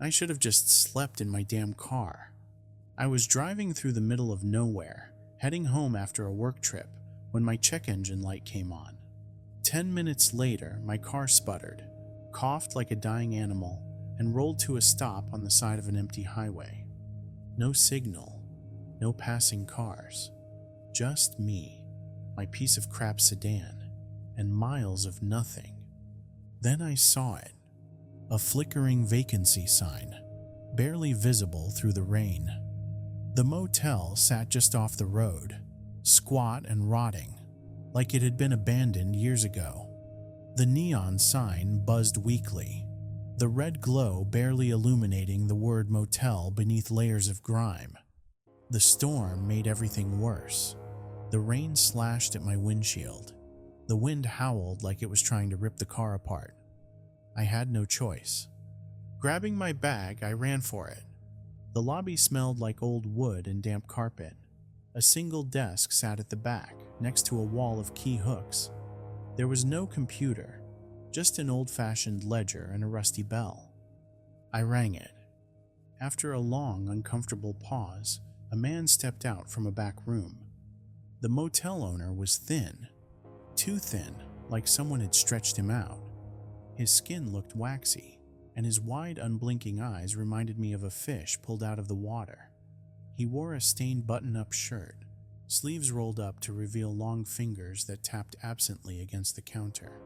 I should have just slept in my damn car. I was driving through the middle of nowhere, heading home after a work trip, when my check engine light came on. 10 minutes later, my car sputtered, coughed like a dying animal, and rolled to a stop on the side of an empty highway. No signal, no passing cars, just me, my piece of crap sedan, and miles of nothing. Then I saw it, a flickering vacancy sign, barely visible through the rain. The motel sat just off the road, squat and rotting, like it had been abandoned years ago. The neon sign buzzed weakly, the red glow barely illuminating the word motel beneath layers of grime. The storm made everything worse. The rain slashed at my windshield. The wind howled like it was trying to rip the car apart. I had no choice. Grabbing my bag, I ran for it. The lobby smelled like old wood and damp carpet. A single desk sat at the back, next to a wall of key hooks. There was no computer, just an old-fashioned ledger and a rusty bell. I rang it. After a long, uncomfortable pause, a man stepped out from a back room. The motel owner was thin, too thin, like someone had stretched him out. His skin looked waxy, and his wide, unblinking eyes reminded me of a fish pulled out of the water. He wore a stained button-up shirt, sleeves rolled up to reveal long fingers that tapped absently against the counter.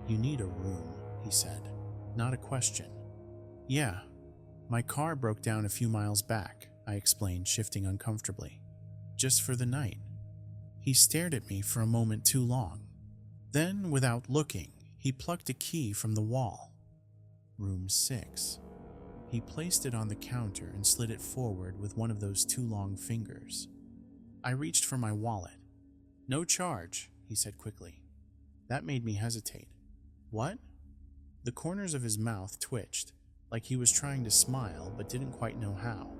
"You need a room," he said, not a question. "Yeah, my car broke down a few miles back," I explained, shifting uncomfortably. "Just for the night." He stared at me for a moment too long. Then, without looking, he plucked a key from the wall. Room 6. He placed it on the counter and slid it forward with one of those too long fingers. I reached for my wallet. "No charge," he said quickly. That made me hesitate. "What?" The corners of his mouth twitched, like he was trying to smile but didn't quite know how.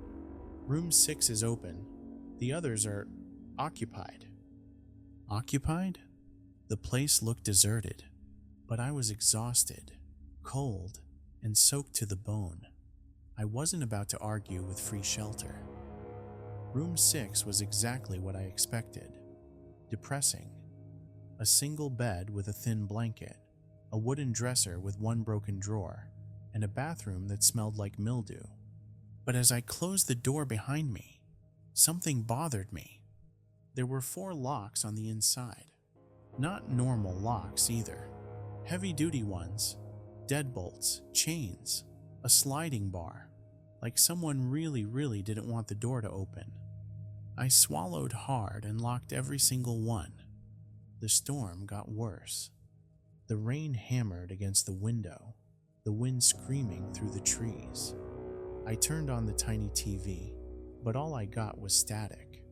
"Room 6 is open. The others are occupied." Occupied? The place looked deserted, but I was exhausted, cold, and soaked to the bone. I wasn't about to argue with free shelter. Room 6 was exactly what I expected. Depressing. A single bed with a thin blanket, a wooden dresser with one broken drawer, and a bathroom that smelled like mildew. But as I closed the door behind me, something bothered me. There were 4 locks on the inside. Not normal locks either. Heavy-duty ones, deadbolts, chains, a sliding bar, like someone really didn't want the door to open. I swallowed hard and locked every single one. The storm got worse. The rain hammered against the window, the wind screaming through the trees. I turned on the tiny TV, but all I got was static.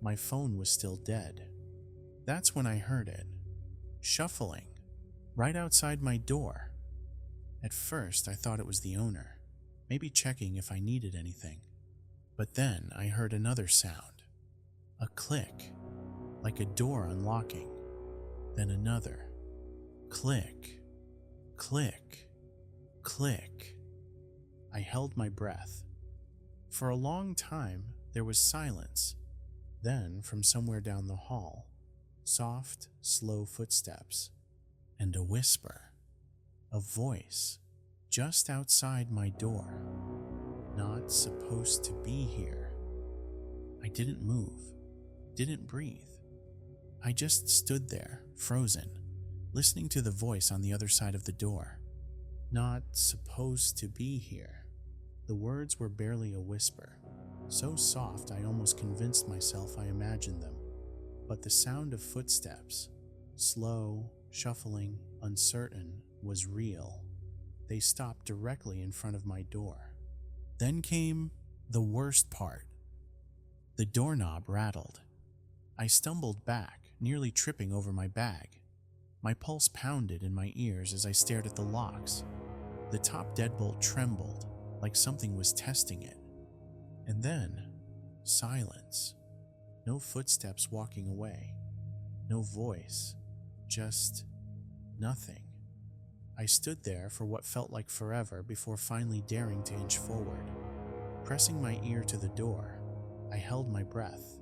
My phone was still dead. That's when I heard it, shuffling, right outside my door. At first, I thought it was the owner, maybe checking if I needed anything. But then I heard another sound, a click, like a door unlocking. Then another, click, click, click. I held my breath. For a long time, there was silence. Then, from somewhere down the hall, soft, slow footsteps, and a whisper, a voice, just outside my door. Not supposed to be here. I didn't move, didn't breathe. I just stood there, frozen, listening to the voice on the other side of the door. Not supposed to be here. The words were barely a whisper, so soft I almost convinced myself I imagined them. But the sound of footsteps, slow, shuffling, uncertain, was real. They stopped directly in front of my door. Then came the worst part. The doorknob rattled. I stumbled back, nearly tripping over my bag. My pulse pounded in my ears as I stared at the locks. The top deadbolt trembled, like something was testing it. And then, silence. No footsteps walking away. No voice. Just nothing. I stood there for what felt like forever before finally daring to inch forward. Pressing my ear to the door, I held my breath.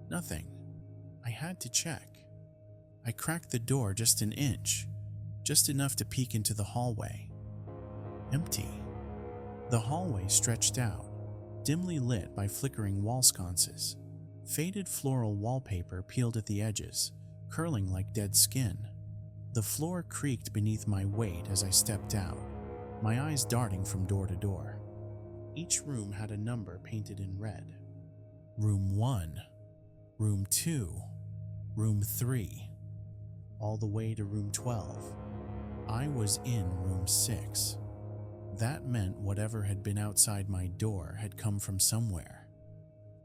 Nothing. I had to check. I cracked the door just an inch, just enough to peek into the hallway. Empty. The hallway stretched out, dimly lit by flickering wall sconces. Faded floral wallpaper peeled at the edges, curling like dead skin. The floor creaked beneath my weight as I stepped out, my eyes darting from door to door. Each room had a number painted in red. Room 1, Room 2, Room 3, all the way to Room 12. I was in Room 6. That meant whatever had been outside my door had come from somewhere.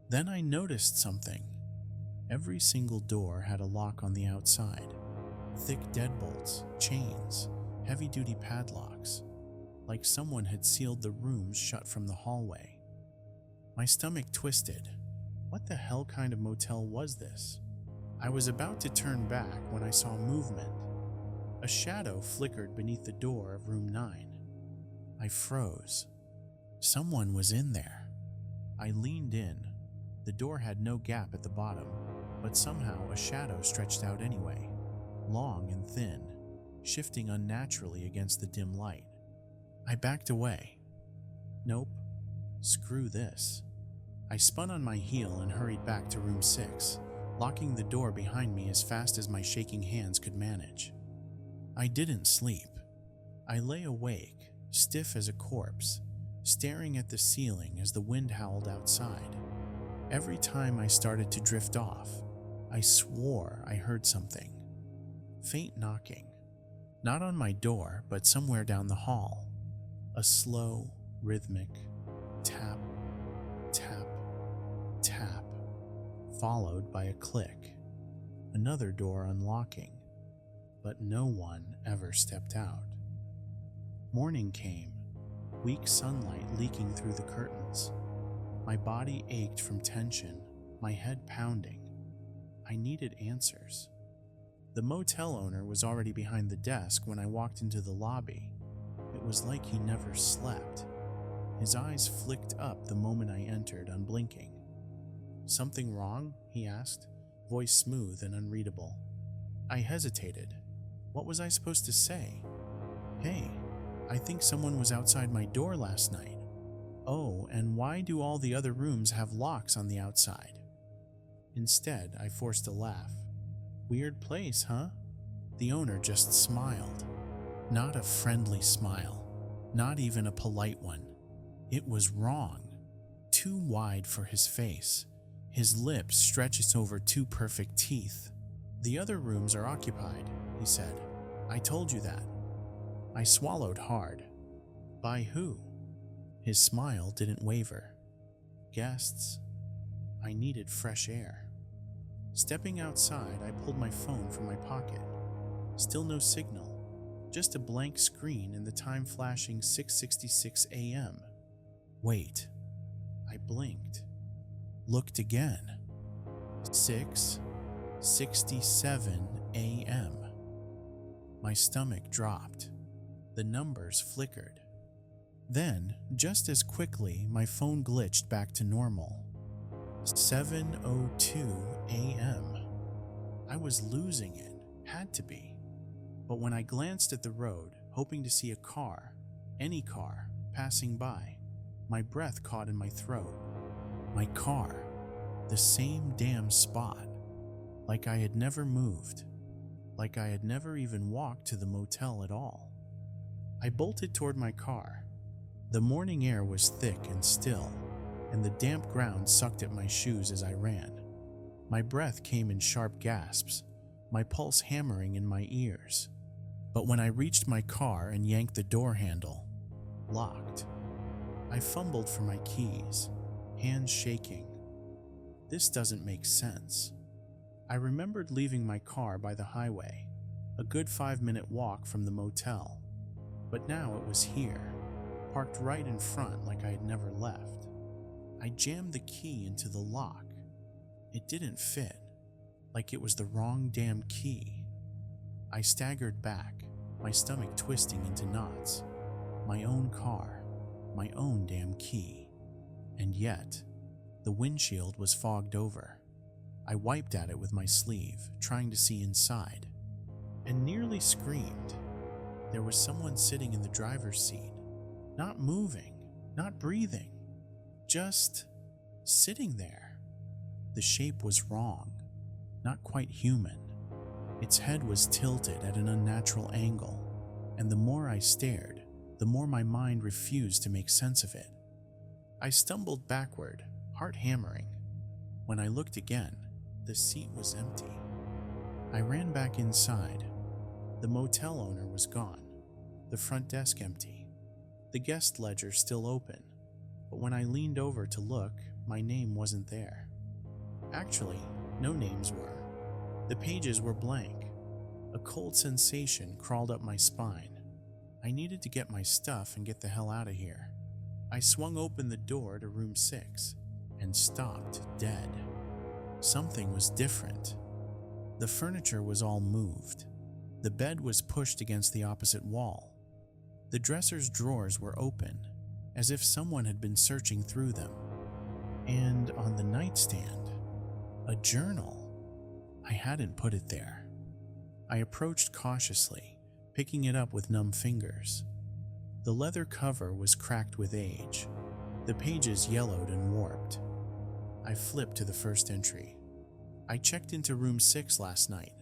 Then I noticed something. Every single door had a lock on the outside. Thick deadbolts, chains, heavy-duty padlocks, like someone had sealed the rooms shut from the hallway. My stomach twisted. What the hell kind of motel was this? I was about to turn back when I saw movement. A shadow flickered beneath the door of Room 9. I froze. Someone was in there. I leaned in. The door had no gap at the bottom, but somehow a shadow stretched out anyway, long and thin, shifting unnaturally against the dim light. I backed away. Nope. Screw this. I spun on my heel and hurried back to Room 6, locking the door behind me as fast as my shaking hands could manage. I didn't sleep. I lay awake, stiff as a corpse, staring at the ceiling as the wind howled outside. Every time I started to drift off, I swore I heard something. Faint knocking. Not on my door, but somewhere down the hall. A slow, rhythmic tap, tap, tap, followed by a click. Another door unlocking, but no one ever stepped out. Morning came, weak sunlight leaking through the curtains. My body ached from tension, my head pounding. I needed answers. The motel owner was already behind the desk when I walked into the lobby. It was like he never slept. His eyes flicked up the moment I entered, unblinking. "Something wrong?" he asked, voice smooth and unreadable. I hesitated. What was I supposed to say? "Hey, I think someone was outside my door last night." "Oh, and why do all the other rooms have locks on the outside?" Instead, I forced a laugh. "Weird place, huh?" The owner just smiled. Not a friendly smile, not even a polite one. It was wrong, too wide for his face. His lips stretched over two perfect teeth. "The other rooms are occupied," he said. "I told you that." I swallowed hard. "By who?" His smile didn't waver. "Guests." I needed fresh air. Stepping outside, I pulled my phone from my pocket. Still no signal, just a blank screen and the time flashing 6:66 a.m. Wait. I blinked. Looked again. 6:67 a.m. My stomach dropped. The numbers flickered. Then, just as quickly, my phone glitched back to normal. 7:02 a.m. I was losing it, had to be. But when I glanced at the road, hoping to see a car, any car, passing by, my breath caught in my throat. My car, the same damn spot, like I had never moved, like I had never even walked to the motel at all. I bolted toward my car. The morning air was thick and still, and the damp ground sucked at my shoes as I ran. My breath came in sharp gasps, my pulse hammering in my ears. But when I reached my car and yanked the door handle, locked. I fumbled for my keys, hands shaking. This doesn't make sense. I remembered leaving my car by the highway, a good 5-minute walk from the motel. But now it was here, parked right in front like I had never left. I jammed the key into the lock. It didn't fit, like it was the wrong damn key. I staggered back, my stomach twisting into knots. My own car, my own damn key. And yet, the windshield was fogged over. I wiped at it with my sleeve, trying to see inside, and nearly screamed. There was someone sitting in the driver's seat, not moving, not breathing, just sitting there. The shape was wrong, not quite human. Its head was tilted at an unnatural angle, and the more I stared, the more my mind refused to make sense of it. I stumbled backward, heart hammering. When I looked again, the seat was empty. I ran back inside. The motel owner was gone, the front desk empty, the guest ledger still open, but when I leaned over to look, my name wasn't there. Actually, no names were. The pages were blank. A cold sensation crawled up my spine. I needed to get my stuff and get the hell out of here. I swung open the door to room 6 and stopped dead. Something was different. The furniture was all moved. The bed was pushed against the opposite wall. The dresser's drawers were open, as if someone had been searching through them. And on the nightstand, a journal. I hadn't put it there. I approached cautiously, picking it up with numb fingers. The leather cover was cracked with age, the pages yellowed and warped. I flipped to the first entry. I checked into room 6 last night.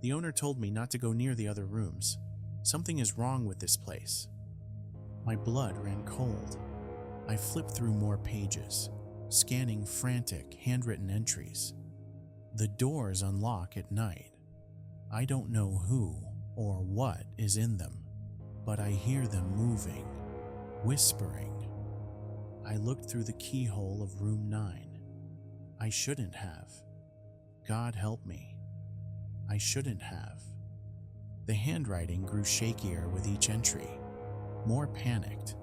The owner told me not to go near the other rooms. Something is wrong with this place. My blood ran cold. I flipped through more pages, scanning frantic, handwritten entries. The doors unlock at night. I don't know who or what is in them, but I hear them moving, whispering. I looked through the keyhole of room 9. I shouldn't have. God help me. I shouldn't have. The handwriting grew shakier with each entry, more panicked.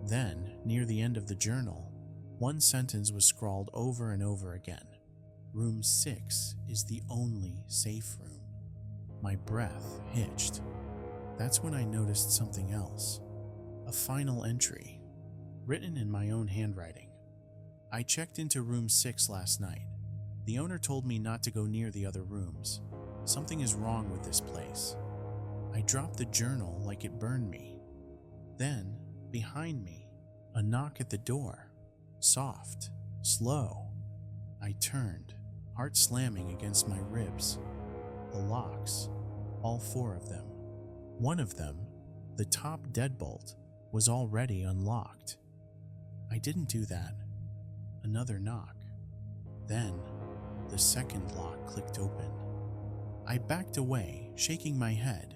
Then, near the end of the journal, one sentence was scrawled over and over again. Room 6 is the only safe room. My breath hitched. That's when I noticed something else. A final entry, written in my own handwriting. I checked into room 6 last night. The owner told me not to go near the other rooms. Something is wrong with this place. I dropped the journal like it burned me. Then, behind me, a knock at the door. Soft, slow. I turned, heart slamming against my ribs. The locks, all 4 of them. One of them, the top deadbolt, was already unlocked. I didn't do that. Another knock. Then, the second lock clicked open. I backed away, shaking my head,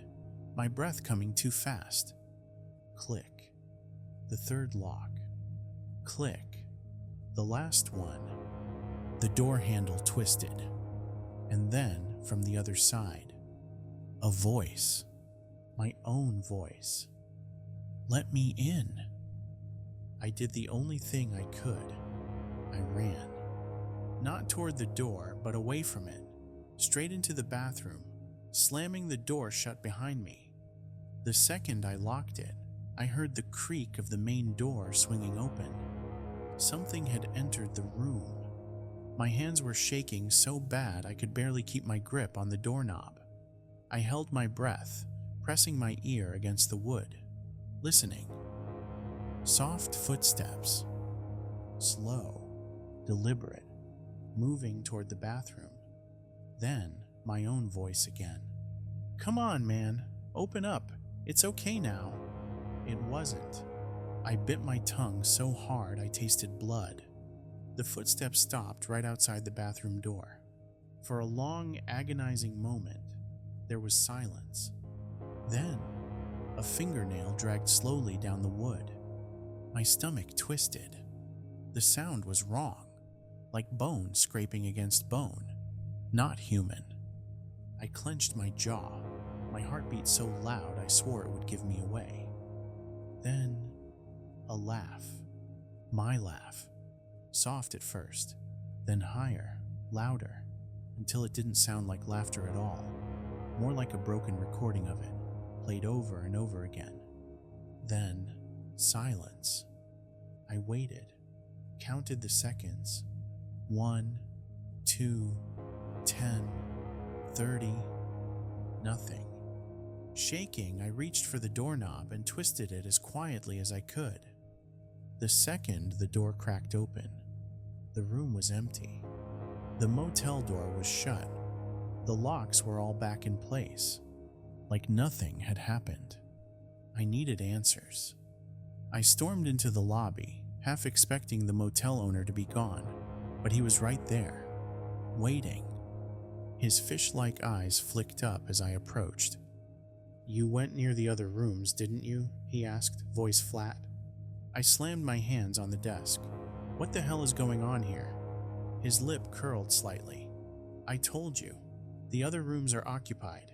my breath coming too fast. Click. The third lock. Click. The last one. The door handle twisted. And then, from the other side, a voice. My own voice. Let me in. I did the only thing I could. I ran. Not toward the door, but away from it, straight into the bathroom, slamming the door shut behind me. The second I locked it, I heard the creak of the main door swinging open. Something had entered the room. My hands were shaking so bad I could barely keep my grip on the doorknob. I held my breath, pressing my ear against the wood, listening. Soft footsteps. Slow, deliberate, moving toward the bathroom. Then, my own voice again. Come on, man. Open up. It's okay now. It wasn't. I bit my tongue so hard I tasted blood. The footsteps stopped right outside the bathroom door. For a long, agonizing moment, there was silence. Then, a fingernail dragged slowly down the wood. My stomach twisted. The sound was wrong, like bone scraping against bone, not human. I clenched my jaw, my heartbeat so loud I swore it would give me away. Then, a laugh. My laugh. Soft at first, then higher, louder, until it didn't sound like laughter at all, more like a broken recording of it, played over and over again. Then, silence. I waited, counted the seconds. 1, 2, 10, 30, nothing. Shaking, I reached for the doorknob and twisted it as quietly as I could. The second the door cracked open, the room was empty. The motel door was shut. The locks were all back in place, like nothing had happened. I needed answers. I stormed into the lobby, half expecting the motel owner to be gone, but he was right there, waiting. His fish-like eyes flicked up as I approached. "You went near the other rooms, didn't you?" he asked, voice flat. I slammed my hands on the desk. "What the hell is going on here?" His lip curled slightly. "I told you, the other rooms are occupied."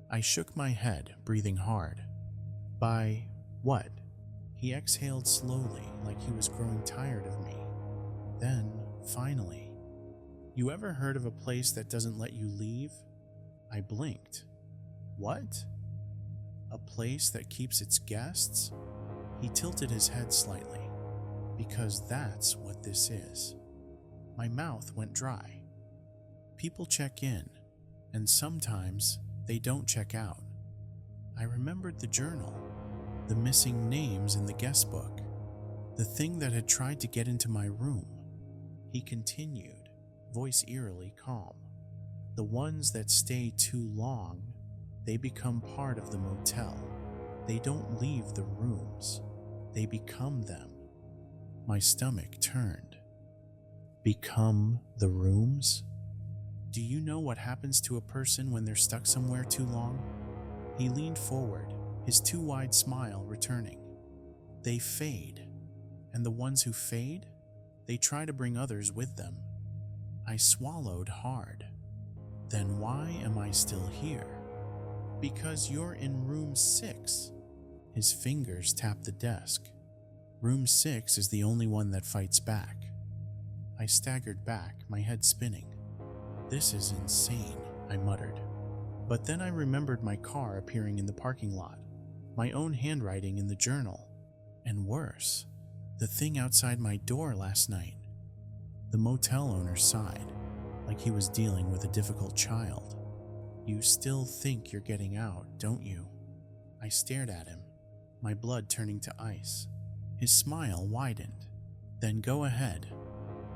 I shook my head, breathing hard. "By what?" He exhaled slowly, like he was growing tired of me. Then, finally, "You ever heard of a place that doesn't let you leave?" I blinked. "What? A place that keeps its guests?" He tilted his head slightly. "Because that's what this is." My mouth went dry. People check in, and sometimes they don't check out. I remembered the journal, the missing names in the guest book, the thing that had tried to get into my room. He continued, voice eerily calm. "The ones that stay too long, they become part of the motel. They don't leave the rooms. They become them." My stomach turned. Become the rooms? "Do you know what happens to a person when they're stuck somewhere too long?" He leaned forward, his too wide smile returning. "They fade. And the ones who fade, they try to bring others with them." I swallowed hard. "Then why am I still here?" "Because you're in room 6. His fingers tapped the desk. "Room 6 is the only one that fights back." I staggered back, my head spinning. "This is insane," I muttered. But then I remembered my car appearing in the parking lot, my own handwriting in the journal, and worse, the thing outside my door last night. The motel owner sighed, like he was dealing with a difficult child. "You still think you're getting out, don't you?" I stared at him, my blood turning to ice. His smile widened. "Then go ahead."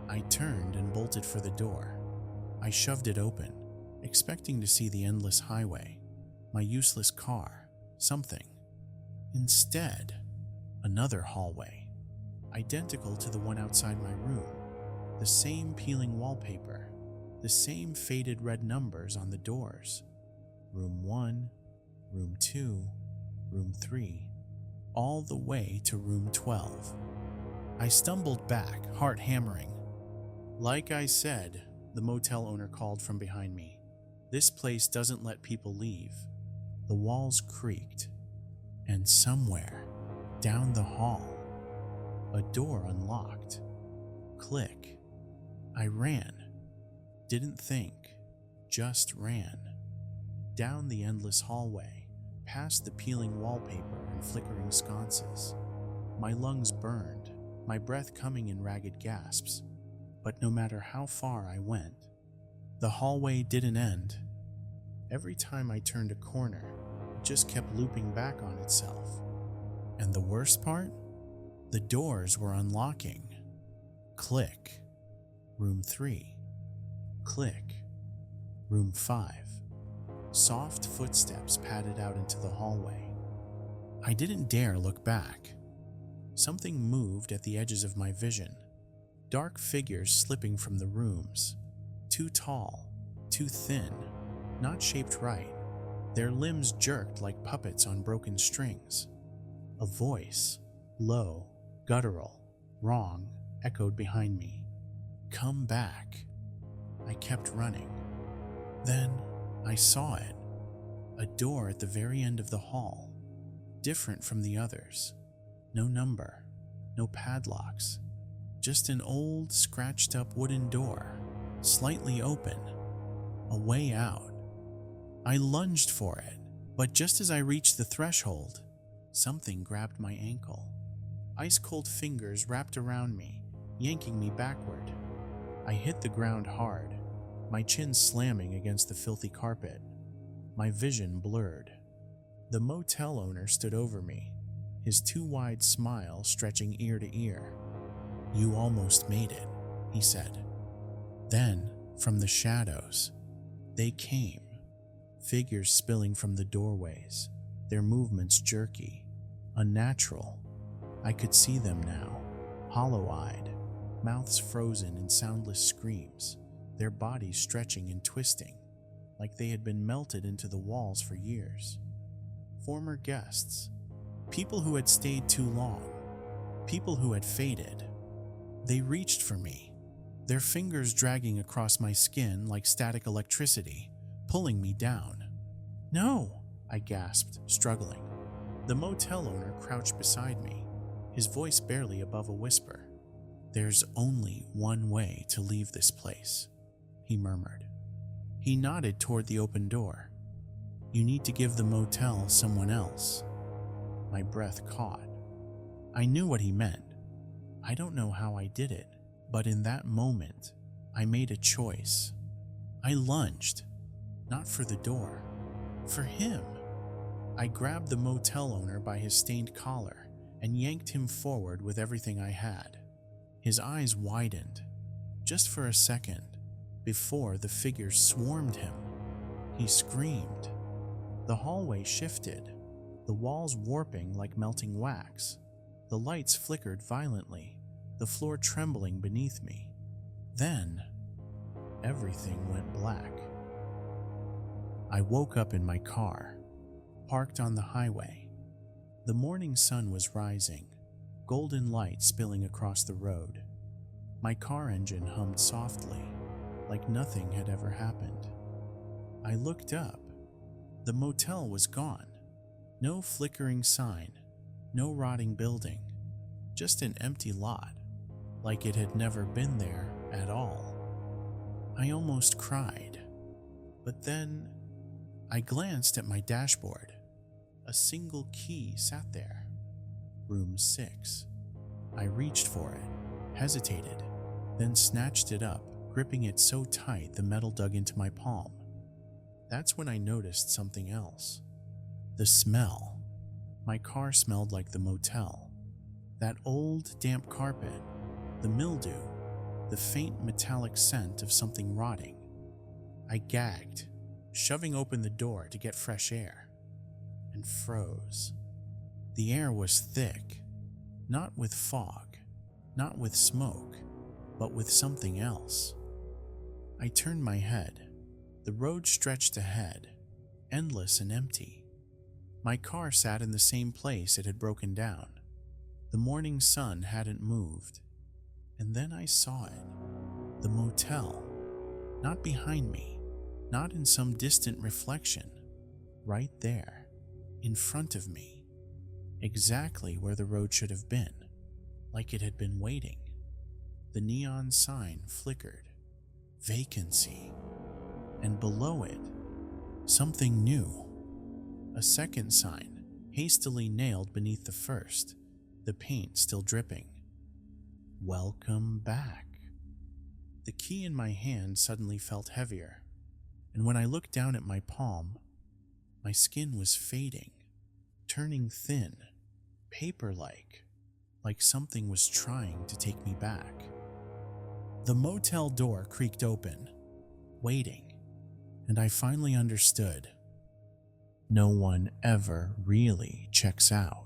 I turned and bolted for the door. I shoved it open, expecting to see the endless highway, my useless car, something. Instead, another hallway, identical to the one outside my room, the same peeling wallpaper, the same faded red numbers on the doors. Room 1, room 2, room 3, all the way to room 12. I stumbled back, heart hammering. "Like I said," the motel owner called from behind me, "this place doesn't let people leave." The walls creaked, and somewhere, down the hall, a door unlocked. Click. I ran. Didn't think, just ran. Down the endless hallway, past the peeling wallpaper and flickering sconces. My lungs burned, my breath coming in ragged gasps. But no matter how far I went, the hallway didn't end. Every time I turned a corner, it just kept looping back on itself. And the worst part? The doors were unlocking. Click. Room 3. Click. Room 5. Soft footsteps padded out into the hallway. I didn't dare look back. Something moved at the edges of my vision. Dark figures slipping from the rooms. Too tall, too thin, not shaped right. Their limbs jerked like puppets on broken strings. A voice, low, guttural, wrong, echoed behind me. "Come back." I kept running. Then I saw it. A door at the very end of the hall, different from the others. No number, no padlocks. Just an old, scratched-up wooden door, slightly open. A way out. I lunged for it, But just as I reached the threshold, something grabbed my ankle. Ice-cold fingers wrapped around me, yanking me backward. I hit the ground hard, my chin slamming against the filthy carpet. My vision blurred. The motel owner stood over me, his too wide smile stretching ear to ear. "You almost made it," he said. Then, from the shadows, they came, figures spilling from the doorways, their movements jerky, unnatural. I could see them now, hollow-eyed, mouths frozen in soundless screams, their bodies stretching and twisting, like they had been melted into the walls for years. Former guests, people who had stayed too long, people who had faded. They reached for me, their fingers dragging across my skin like static electricity, pulling me down. "No!" I gasped, struggling. The motel owner crouched beside me, his voice barely above a whisper. "There's only one way to leave this place," he murmured. He nodded toward the open door. "You need to give the motel someone else." My breath caught. I knew what he meant. I don't know how I did it, but in that moment, I made a choice. I lunged, not for the door, for him. I grabbed the motel owner by his stained collar and yanked him forward with everything I had. His eyes widened, just for a second, before the figures swarmed him. He screamed. The hallway shifted, the walls warping like melting wax. The lights flickered violently, the floor trembling beneath me. Then, everything went black. I woke up in my car, parked on the highway. The morning sun was rising, golden light spilling across the road. My car engine hummed softly, like nothing had ever happened. I looked up. The motel was gone. No flickering sign, no rotting building, just an empty lot, like it had never been there at all. I almost cried, but then I glanced at my dashboard. A single key sat there. Room 6. I reached for it, hesitated, then snatched it up, gripping it so tight the metal dug into my palm. That's when I noticed something else. The smell. My car smelled like the motel. That old, damp carpet, the mildew, the faint metallic scent of something rotting. I gagged, shoving open the door to get fresh air, and froze. The air was thick, not with fog, not with smoke, but with something else. I turned my head. The road stretched ahead, endless and empty. My car sat in the same place it had broken down. The morning sun hadn't moved. And then I saw it. The motel. Not behind me, not in some distant reflection. Right there, in front of me. Exactly where the road should have been, like it had been waiting. The neon sign flickered. Vacancy. And below it, something new. A second sign, hastily nailed beneath the first, the paint still dripping. Welcome back. The key in my hand suddenly felt heavier, and when I looked down at my palm, my skin was fading, turning thin, paper-like, like something was trying to take me back. The motel door creaked open, waiting. And I finally understood. No one ever really checks out.